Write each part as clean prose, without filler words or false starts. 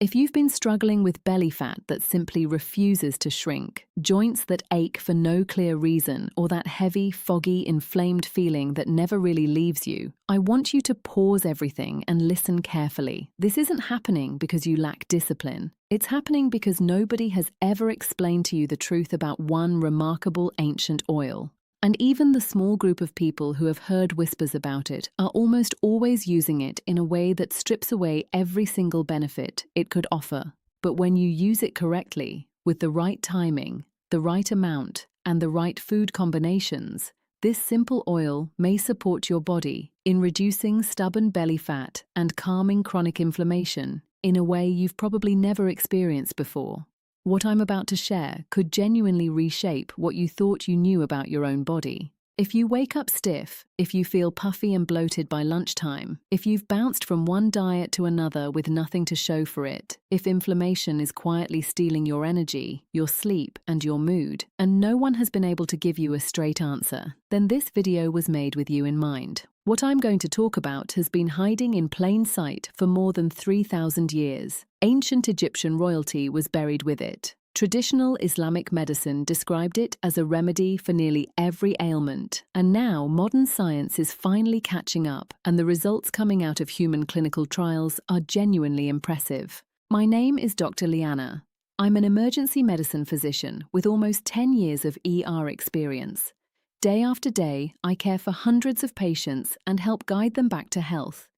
If you've been struggling with belly fat that simply refuses to shrink, joints that ache for no clear reason, or that heavy, foggy, inflamed feeling that never really leaves you, I want you to pause everything and listen carefully. This isn't happening because you lack discipline. It's happening because nobody has ever explained to you the truth about one remarkable ancient oil. And even the small group of people who have heard whispers about it are almost always using it in a way that strips away every single benefit it could offer. But when you use it correctly, with the right timing, the right amount, and the right food combinations, this simple oil may support your body in reducing stubborn belly fat and calming chronic inflammation in a way you've probably never experienced before. What I'm about to share could genuinely reshape what you thought you knew about your own body. If you wake up stiff, if you feel puffy and bloated by lunchtime, if you've bounced from one diet to another with nothing to show for it, if inflammation is quietly stealing your energy, your sleep, and your mood, and no one has been able to give you a straight answer, then this video was made with you in mind. What I'm going to talk about has been hiding in plain sight for more than 3,000 years. Ancient Egyptian royalty was buried with it. Traditional Islamic medicine described it as a remedy for nearly every ailment, and now modern science is finally catching up, and the results coming out of human clinical trials are genuinely impressive. My name is Dr. Leana. I'm an emergency medicine physician with almost 10 years of ER experience. Day after day, I care for hundreds of patients and help guide them back to health.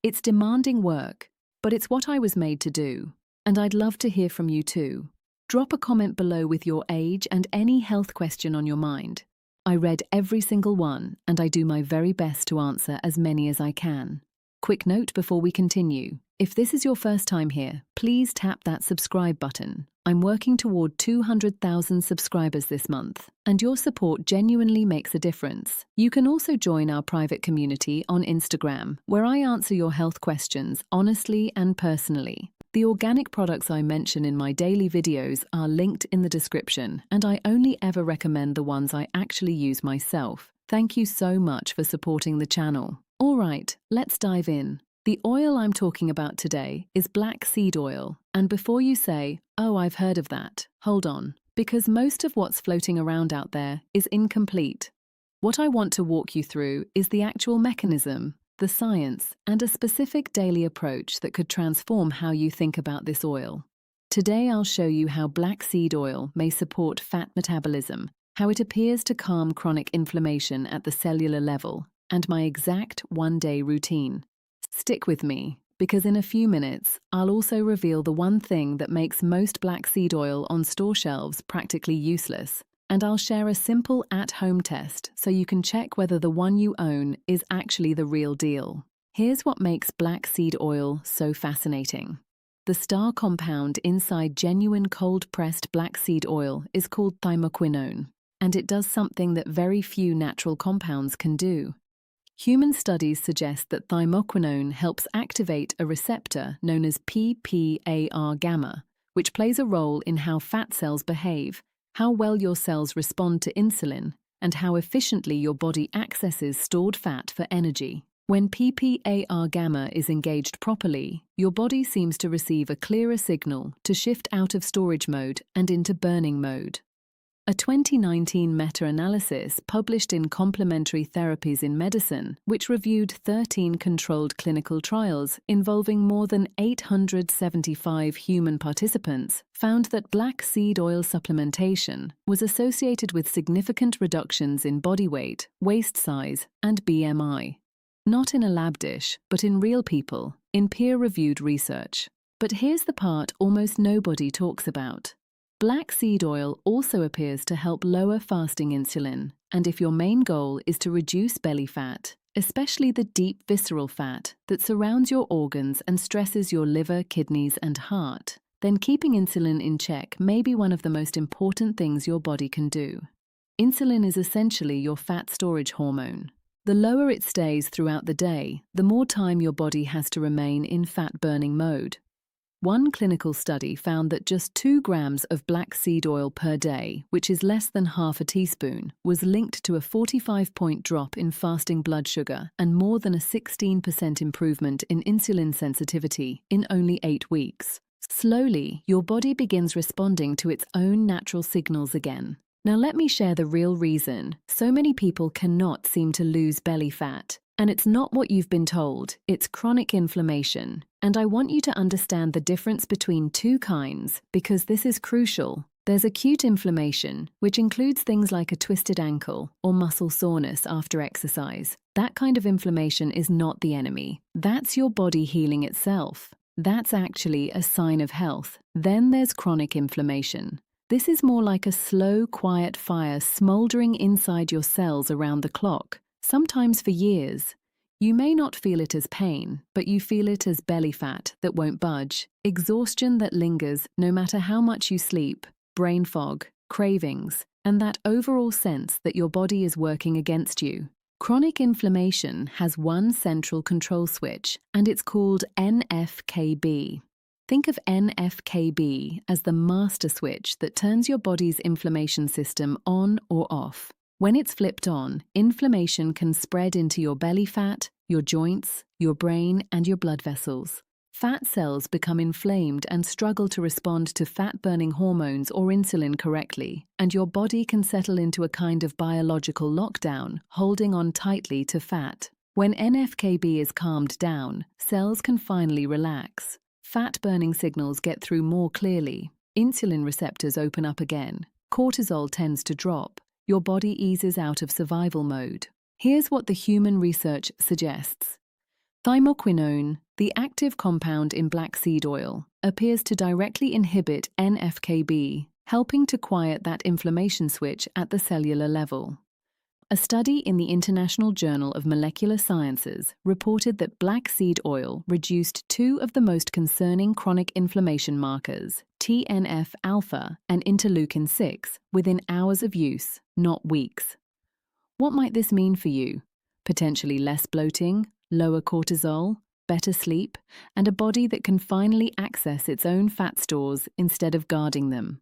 It's demanding work, but it's what I was made to do, and I'd love to hear from you too. Drop a comment below with your age and any health question on your mind. I read every single one, and I do my very best to answer as many as I can. Quick note before we continue. If this is your first time here, please tap that subscribe button. I'm working toward 200,000 subscribers this month, and your support genuinely makes a difference. You can also join our private community on Instagram, where I answer your health questions honestly and personally. The organic products I mention in my daily videos are linked in the description, and I only ever recommend the ones I actually use myself. Thank you so much for supporting the channel. All right, let's dive in. The oil I'm talking about today is black seed oil, and before you say, "Oh, I've heard of that," hold on, because most of what's floating around out there is incomplete. What I want to walk you through is the actual mechanism, the science, and a specific daily approach that could transform how you think about this oil. Today I'll show you how black seed oil may support fat metabolism, how it appears to calm chronic inflammation at the cellular level, and my exact one-day routine. Stick with me, because in a few minutes, I'll also reveal the one thing that makes most black seed oil on store shelves practically useless, and I'll share a simple at-home test so you can check whether the one you own is actually the real deal. Here's what makes black seed oil so fascinating. The star compound inside genuine cold-pressed black seed oil is called thymoquinone, and it does something that very few natural compounds can do. Human studies suggest that thymoquinone helps activate a receptor known as PPAR-gamma, which plays a role in how fat cells behave, how well your cells respond to insulin, and how efficiently your body accesses stored fat for energy. When PPAR-gamma is engaged properly, your body seems to receive a clearer signal to shift out of storage mode and into burning mode. A 2019 meta-analysis published in Complementary Therapies in Medicine, which reviewed 13 controlled clinical trials involving more than 875 human participants, found that black seed oil supplementation was associated with significant reductions in body weight, waist size, and BMI. Not in a lab dish, but in real people, in peer-reviewed research. But here's the part almost nobody talks about. Black seed oil also appears to help lower fasting insulin, and if your main goal is to reduce belly fat, especially the deep visceral fat that surrounds your organs and stresses your liver, kidneys, and heart, then keeping insulin in check may be one of the most important things your body can do. Insulin is essentially your fat storage hormone. The lower it stays throughout the day, the more time your body has to remain in fat-burning mode. One clinical study found that just 2 grams of black seed oil per day, which is less than half a teaspoon, was linked to a 45-point drop in fasting blood sugar and more than a 16% improvement in insulin sensitivity in only 8 weeks. Slowly, your body begins responding to its own natural signals again. Now let me share the real reason so many people cannot seem to lose belly fat. And it's not what you've been told, it's chronic inflammation. And I want you to understand the difference between two kinds because this is crucial. There's acute inflammation, which includes things like a twisted ankle or muscle soreness after exercise. That kind of inflammation is not the enemy. That's your body healing itself. That's actually a sign of health. Then there's chronic inflammation. This is more like a slow, quiet fire smoldering inside your cells around the clock, sometimes for years. You may not feel it as pain, but you feel it as belly fat that won't budge, exhaustion that lingers no matter how much you sleep, brain fog, cravings, and that overall sense that your body is working against you. Chronic inflammation has one central control switch, and it's called NF-κB. Think of NF-κB as the master switch that turns your body's inflammation system on or off. When it's flipped on, inflammation can spread into your belly fat, your joints, your brain, and your blood vessels. Fat cells become inflamed and struggle to respond to fat-burning hormones or insulin correctly, and your body can settle into a kind of biological lockdown, holding on tightly to fat. When NF-κB is calmed down, cells can finally relax. Fat-burning signals get through more clearly. Insulin receptors open up again. Cortisol tends to drop. Your body eases out of survival mode. Here's what the human research suggests. Thymoquinone, the active compound in black seed oil, appears to directly inhibit NF-κB, helping to quiet that inflammation switch at the cellular level. A study in the International Journal of Molecular Sciences reported that black seed oil reduced two of the most concerning chronic inflammation markers, TNF-alpha and interleukin-6, within hours of use, not weeks. What might this mean for you? Potentially less bloating, lower cortisol, better sleep, and a body that can finally access its own fat stores instead of guarding them.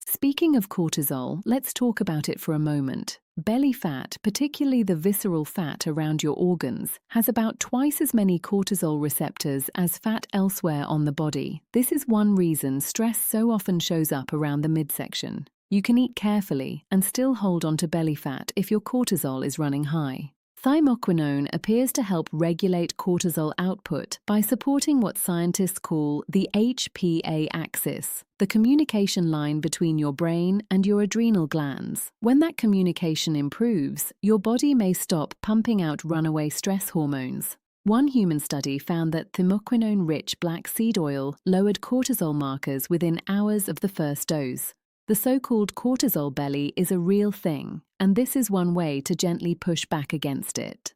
Speaking of cortisol, let's talk about it for a moment. Belly fat, particularly the visceral fat around your organs, has about twice as many cortisol receptors as fat elsewhere on the body. This is one reason stress so often shows up around the midsection. You can eat carefully and still hold on to belly fat if your cortisol is running high. Thymoquinone appears to help regulate cortisol output by supporting what scientists call the HPA axis, the communication line between your brain and your adrenal glands. When that communication improves, your body may stop pumping out runaway stress hormones. One human study found that thymoquinone-rich black seed oil lowered cortisol markers within hours of the first dose. The so-called cortisol belly is a real thing, and this is one way to gently push back against it.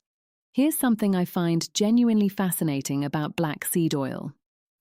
Here's something I find genuinely fascinating about black seed oil.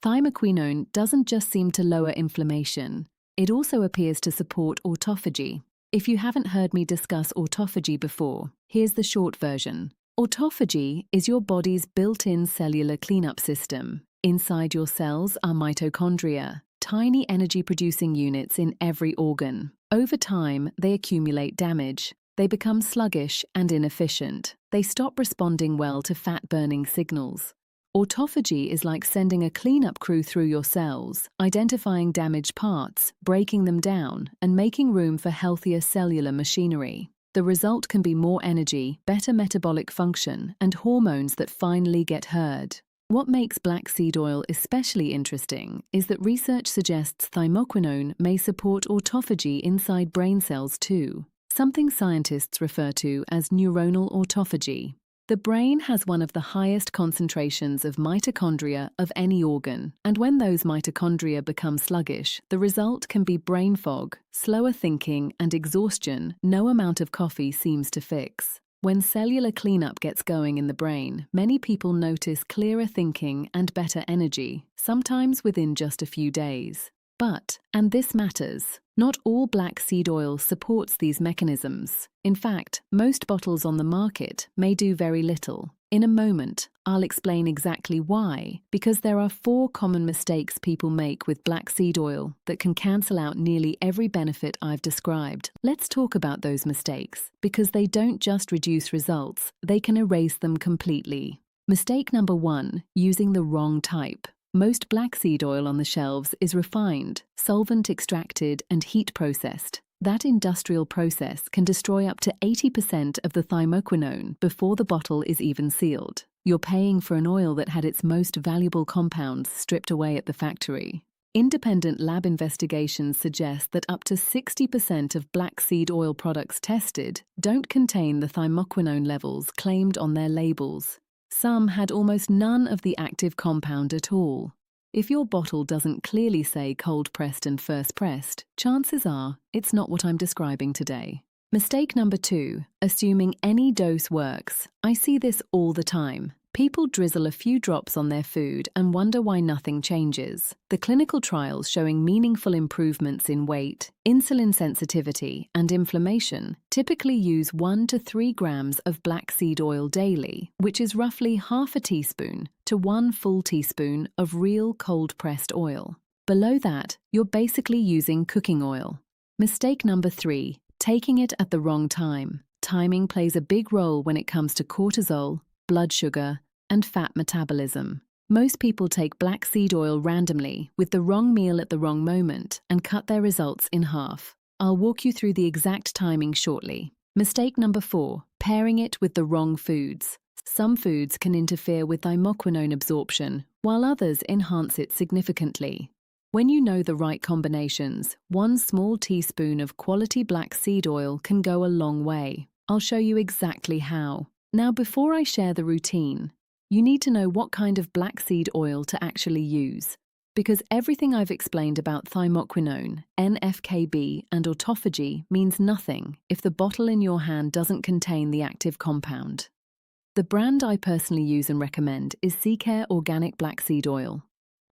Thymoquinone doesn't just seem to lower inflammation, it also appears to support autophagy. If you haven't heard me discuss autophagy before, here's the short version. Autophagy is your body's built-in cellular cleanup system. Inside your cells are mitochondria, tiny energy-producing units in every organ. Over time, they accumulate damage. They become sluggish and inefficient. They stop responding well to fat-burning signals. Autophagy is like sending a cleanup crew through your cells, identifying damaged parts, breaking them down, and making room for healthier cellular machinery. The result can be more energy, better metabolic function, and hormones that finally get heard. What makes black seed oil especially interesting is that research suggests thymoquinone may support autophagy inside brain cells too, something scientists refer to as neuronal autophagy. The brain has one of the highest concentrations of mitochondria of any organ, and when those mitochondria become sluggish, the result can be brain fog, slower thinking, and exhaustion no amount of coffee seems to fix. When cellular cleanup gets going in the brain, many people notice clearer thinking and better energy, sometimes within just a few days. But, and this matters, not all black seed oil supports these mechanisms. In fact, most bottles on the market may do very little. In a moment, I'll explain exactly why, because there are 4 common mistakes people make with black seed oil that can cancel out nearly every benefit I've described. Let's talk about those mistakes, because they don't just reduce results, they can erase them completely. Mistake number 1, using the wrong type. Most black seed oil on the shelves is refined, solvent extracted, and heat processed. That industrial process can destroy up to 80% of the thymoquinone before the bottle is even sealed. You're paying for an oil that had its most valuable compounds stripped away at the factory. Independent lab investigations suggest that up to 60% of black seed oil products tested don't contain the thymoquinone levels claimed on their labels. Some had almost none of the active compound at all. If your bottle doesn't clearly say cold-pressed and first-pressed, chances are it's not what I'm describing today. Mistake number 2, assuming any dose works. I see this all the time. People drizzle a few drops on their food and wonder why nothing changes. The clinical trials showing meaningful improvements in weight, insulin sensitivity, and inflammation typically use 1 to 3 grams of black seed oil daily, which is roughly half a teaspoon to 1 full teaspoon of real cold-pressed oil. Below that, you're basically using cooking oil. Mistake number 3, taking it at the wrong time. Timing plays a big role when it comes to cortisol, blood sugar, and fat metabolism. Most people take black seed oil randomly with the wrong meal at the wrong moment and cut their results in half. I'll walk you through the exact timing shortly. Mistake number 4, pairing it with the wrong foods. Some foods can interfere with thymoquinone absorption, while others enhance it significantly. When you know the right combinations, 1 small teaspoon of quality black seed oil can go a long way. I'll show you exactly how. Now, before I share the routine, you need to know what kind of black seed oil to actually use, because everything I've explained about thymoquinone, NFKB, and autophagy means nothing if the bottle in your hand doesn't contain the active compound. The brand I personally use and recommend is Seacare Organic Black Seed Oil.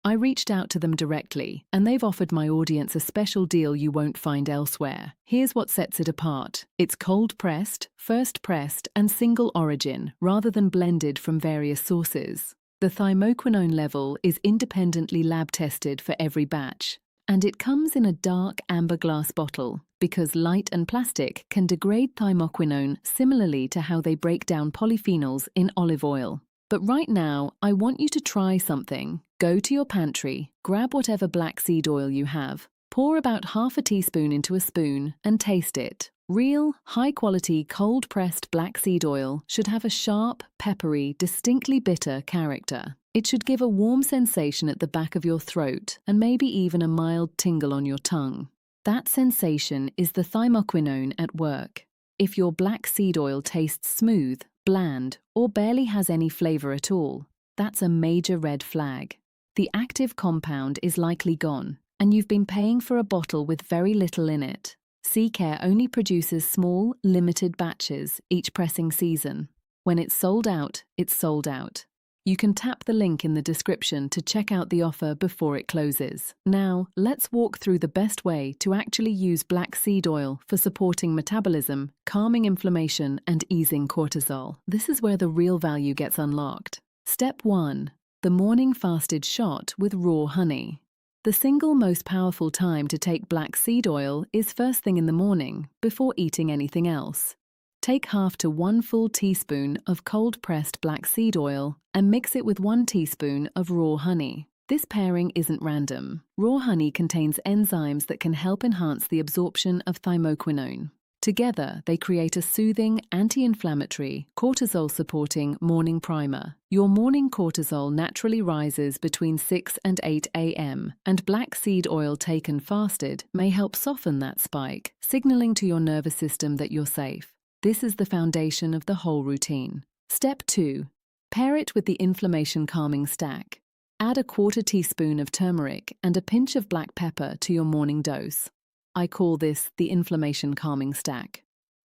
I reached out to them directly, and they've offered my audience a special deal you won't find elsewhere. Here's what sets it apart. It's cold-pressed, first-pressed, and single origin, rather than blended from various sources. The thymoquinone level is independently lab-tested for every batch, and it comes in a dark amber glass bottle, because light and plastic can degrade thymoquinone similarly to how they break down polyphenols in olive oil. But right now, I want you to try something. Go to your pantry, grab whatever black seed oil you have, pour about half a teaspoon into a spoon, and taste it. Real, high-quality, cold-pressed black seed oil should have a sharp, peppery, distinctly bitter character. It should give a warm sensation at the back of your throat and maybe even a mild tingle on your tongue. That sensation is the thymoquinone at work. If your black seed oil tastes smooth, bland, or barely has any flavor at all, that's a major red flag. The active compound is likely gone, and you've been paying for a bottle with very little in it. Seacare only produces small, limited batches each pressing season. When it's sold out, it's sold out. You can tap the link in the description to check out the offer before it closes. Now, let's walk through the best way to actually use black seed oil for supporting metabolism, calming inflammation, and easing cortisol. This is where the real value gets unlocked. Step 1. The morning fasted shot with raw honey. The single most powerful time to take black seed oil is first thing in the morning, before eating anything else. Take half to 1 full teaspoon of cold-pressed black seed oil and mix it with 1 teaspoon of raw honey. This pairing isn't random. Raw honey contains enzymes that can help enhance the absorption of thymoquinone. Together, they create a soothing, anti-inflammatory, cortisol-supporting morning primer. Your morning cortisol naturally rises between 6 and 8 a.m., and black seed oil taken fasted may help soften that spike, signaling to your nervous system that you're safe. This is the foundation of the whole routine. Step 2. Pair it with the inflammation-calming stack. Add a 1/4 teaspoon of turmeric and a pinch of black pepper to your morning dose. I call this the inflammation-calming stack.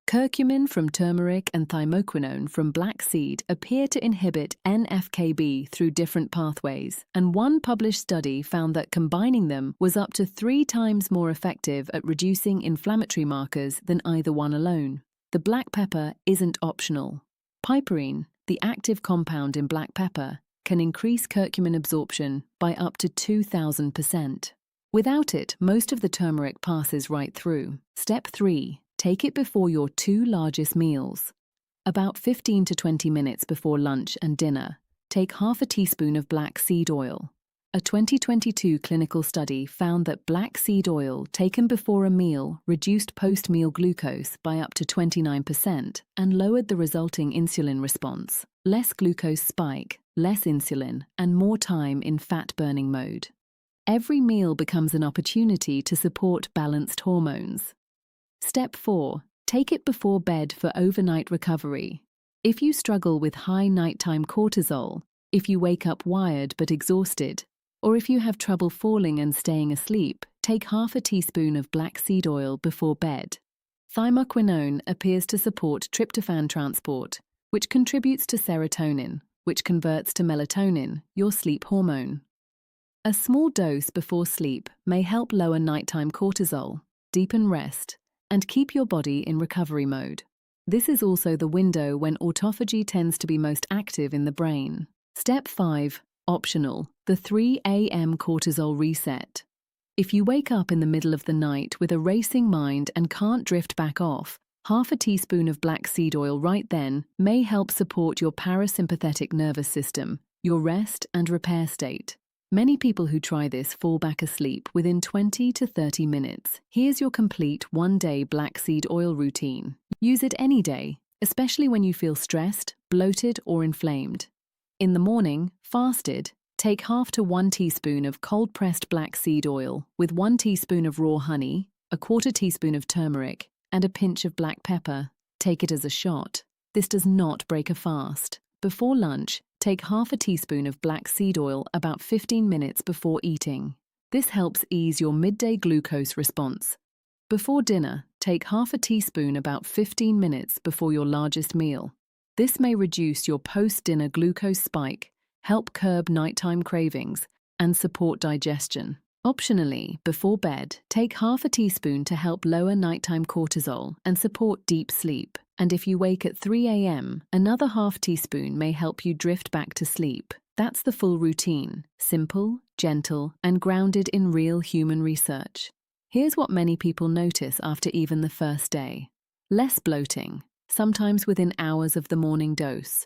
Curcumin from turmeric and thymoquinone from black seed appear to inhibit NFKB through different pathways, and one published study found that combining them was up to 3 times more effective at reducing inflammatory markers than either one alone. The black pepper isn't optional. Piperine, the active compound in black pepper, can increase curcumin absorption by up to 2,000%. Without it, most of the turmeric passes right through. Step 3. Take it before your 2 largest meals. About 15 to 20 minutes before lunch and dinner, take half a teaspoon of black seed oil. A 2022 clinical study found that black seed oil taken before a meal reduced post-meal glucose by up to 29% and lowered the resulting insulin response. Less glucose spike, less insulin, and more time in fat-burning mode. Every meal becomes an opportunity to support balanced hormones. Step 4. Take it before bed for overnight recovery. If you struggle with high nighttime cortisol, if you wake up wired but exhausted, or if you have trouble falling and staying asleep, take half a teaspoon of black seed oil before bed. Thymoquinone appears to support tryptophan transport, which contributes to serotonin, which converts to melatonin, your sleep hormone. A small dose before sleep may help lower nighttime cortisol, deepen rest, and keep your body in recovery mode. This is also the window when autophagy tends to be most active in the brain. Step 5. Optional. The 3 a.m. cortisol reset. If you wake up in the middle of the night with a racing mind and can't drift back off, half a teaspoon of black seed oil right then may help support your parasympathetic nervous system, your rest and repair state. Many people who try this fall back asleep within 20 to 30 minutes. Here's your complete one-day black seed oil routine. Use it any day, especially when you feel stressed, bloated, or inflamed. In the morning, fasted, take half to 1 teaspoon of cold-pressed black seed oil with 1 teaspoon of raw honey, a quarter teaspoon of turmeric, and a pinch of black pepper. Take it as a shot. This does not break a fast. Before lunch, take half a teaspoon of black seed oil about 15 minutes before eating. This helps ease your midday glucose response. Before dinner, take half a teaspoon about 15 minutes before your largest meal. This may reduce your post-dinner glucose spike, help curb nighttime cravings, and support digestion. Optionally, before bed, take half a teaspoon to help lower nighttime cortisol and support deep sleep. And if you wake at 3 a.m., another half teaspoon may help you drift back to sleep. That's the full routine, simple, gentle, and grounded in real human research. Here's what many people notice after even the first day. Less bloating, sometimes within hours of the morning dose.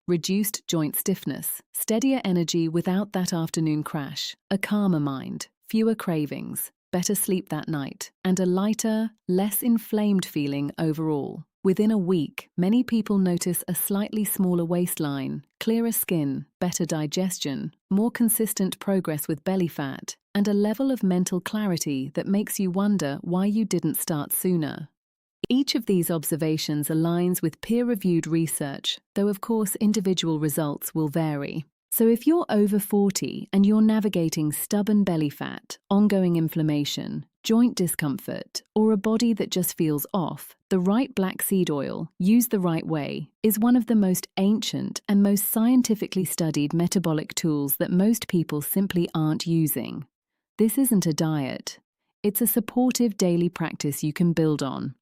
Reduced joint stiffness, steadier energy without that afternoon crash, a calmer mind, fewer cravings, better sleep that night, and a lighter, less inflamed feeling overall. Within a week, many people notice a slightly smaller waistline, clearer skin, better digestion, more consistent progress with belly fat, and a level of mental clarity that makes you wonder why you didn't start sooner. Each of these observations aligns with peer-reviewed research, though of course individual results will vary. So if you're over 40 and you're navigating stubborn belly fat, ongoing inflammation, joint discomfort, or a body that just feels off, the right black seed oil, used the right way, is one of the most ancient and most scientifically studied metabolic tools that most people simply aren't using. This isn't a diet. It's a supportive daily practice you can build on.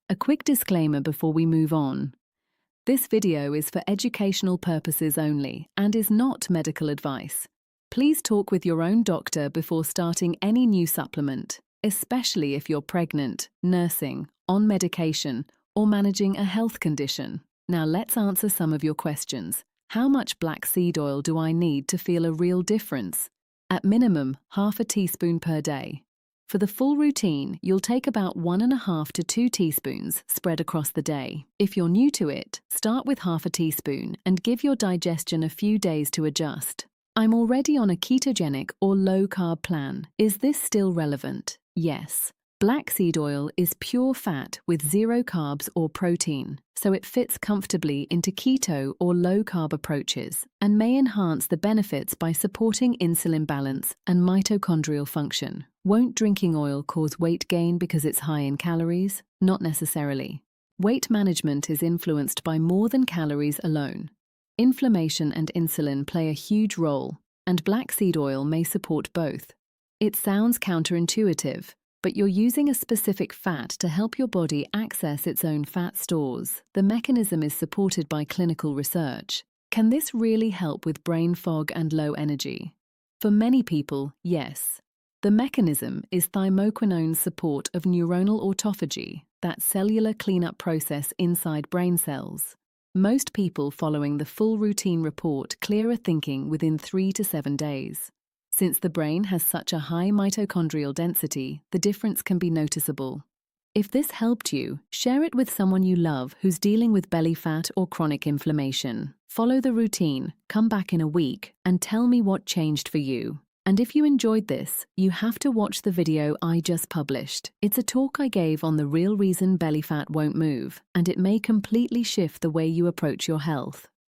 A quick disclaimer before we move on. This video is for educational purposes only and is not medical advice. Please talk with your own doctor before starting any new supplement, especially if you're pregnant, nursing, on medication, or managing a health condition. Now let's answer some of your questions. How much black seed oil do I need to feel a real difference? At minimum, half a teaspoon per day. For the full routine, you'll take about 1.5 to 2 teaspoons spread across the day. If you're new to it, start with half a teaspoon and give your digestion a few days to adjust. I'm already on a ketogenic or low-carb plan. Is this still relevant? Yes. Black seed oil is pure fat with 0 carbs or protein, so it fits comfortably into keto or low-carb approaches and may enhance the benefits by supporting insulin balance and mitochondrial function. Won't drinking oil cause weight gain because it's high in calories? Not necessarily. Weight management is influenced by more than calories alone. Inflammation and insulin play a huge role, and black seed oil may support both. It sounds counterintuitive, but you're using a specific fat to help your body access its own fat stores. The mechanism is supported by clinical research. Can this really help with brain fog and low energy? For many people, yes. The mechanism is thymoquinone's support of neuronal autophagy, that cellular cleanup process inside brain cells. Most people following the full routine report clearer thinking within 3 to 7 days. Since the brain has such a high mitochondrial density, the difference can be noticeable. If this helped you, share it with someone you love who's dealing with belly fat or chronic inflammation. Follow the routine, come back in a week, and tell me what changed for you. And if you enjoyed this, you have to watch the video I just published. It's a talk I gave on the real reason belly fat won't move, and it may completely shift the way you approach your health.